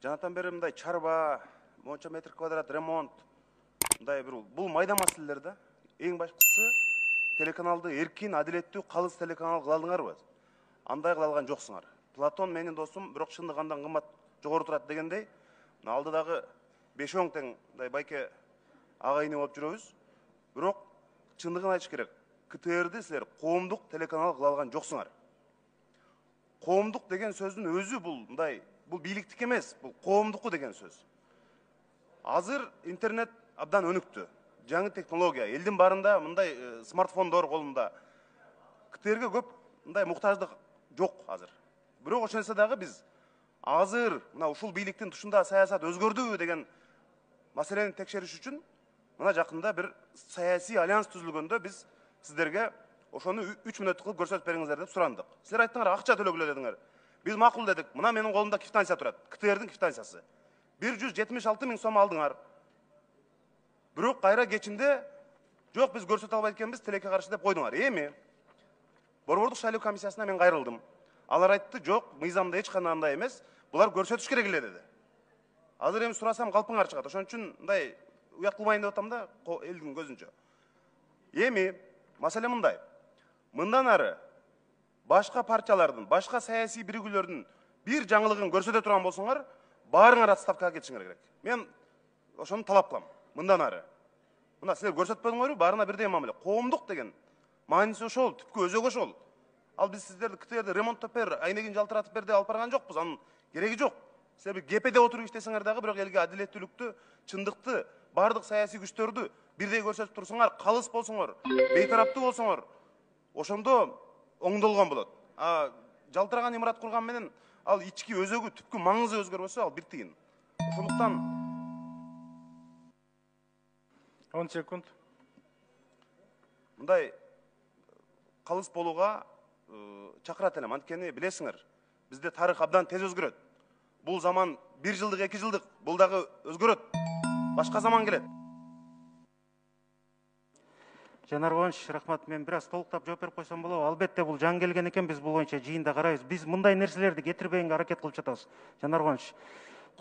Жанатан бери мындай чарба, монча метр квадрат ремонт, мындай бул майда маселелер да. Эң башкысы телеканалды эркин, адилеттүү, калыс телеканал кыла алдыңарбы? Андай кыла алган жоксуңар. Платон менин досум, бирок чындык андан кымбат жогору турат дегендей, алдыдагы 5-10 тең мындай байке агайыны болуп жүрөбүз. Бирок чындыгын айтыш керек. КТРди силер коомдук телеканал кыла алган жоксуңар. Коомдук деген сөздүн өзү бул бийликтик эмес, бул коомдуку деген сөз. Азыр интернет абдан өнүктү. Жаңы технология, элдин барында мындай смартфондор колунда. КТРге көп мындай муктаждык жок азыр. Бирок ошентсе дагы биз азыр мына ушул бийликтин тушунда саясат өзгөрдүбү деген маселени текшериш үчүн мына жакында бир саясий альянс түзүлгөндө биз сиздерге ошону 3 мүнөт кылып көрсөтүп бериңиздер деп сурандык. Силер айттыңар, акча төлөгүлө дедиңер. Биз макул дедик. Мына менин колумда квитанция турат. КТРдин квитанциясы. 176 000 сом алдыңар. Бирок кайра кечинде жок, биз көрсөтө албайт экенбиз, тилекке каршы деп койдуңар. Эми Борбордук шайлоо комиссиясына мен кайрылдым. Алар айтты, жок, мыйзамда эч кандай андай эмес, булар көрсөтүш керек эле деди. Азыр эми сурасам калпыңар чыгат. Ошон үчүн мындай уят кылбайын деп атам да, элдин көзүнчө. Эми маселе мындай. Мындан ары башка партиялардын, башка саясий биригүүлөрдүн бир жаңылыгын көрсөтө турган болсоңор, баарыңар отставкага кетишиңер керек. Мен ошону талап кылам. Мындан ары. Мына силер көрсөтпөдүңөрбү, баарына бирдей мамиле. Коомдук деген мааниси ошол, түпкү өзөгү ошол. Ал биз сиздерди КТРди ремонттоп бер, айнегин жалтыратып бер деп алып барган жокпуз. Анын кереги жок. Силер ГПде отуруп иштесеңер дагы, бирок элге адилеттүүлүктү, чындыкты, бардык саясий күчтөрдү бирдей көрсөтүп турсуңар, калыс болсоңор, бейтараптуу болсоңор, ошондо оңдолгон болот. Жалтыраган имарат курган менен ал ички өзөгү, түпкү маңызы өзгөрбөсө, ал бир тыйын. Ошондуктан 10 секунд. Мындай калыс болууга чакырат элем. Анткени билесиңер, бизде тарых абдан тез өзгөрөт. Бул заман 1 жылдык, 2 жылдык, бул дагы өзгөрөт. Башка заман келет. Жанар Кубанович, рахмат. Мен бир аз толуктап жооп берип койсом болобу? Албетте бул жаңы келген экен, биз бул боюнча жыйында карайбыз. Биз мындай нерселерди кетирбегенге аракет кылып жатабыз. Жанар Кубанович,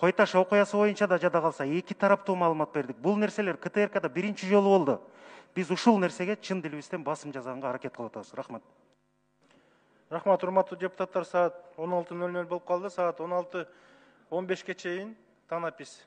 Кой Таш окуясы боюнча да жада калса 2 тараптуу маалымат бердик. Бул нерселер КТРКда биринчи жолу болду. Биз ушул нерсеге чын дилибизден басым жасаганга аракет кылып атабыз. Рахмат. Рахмат, урматтуу депутаттар, саат 16:00 болуп калды. Саат 16:15 чейин танапис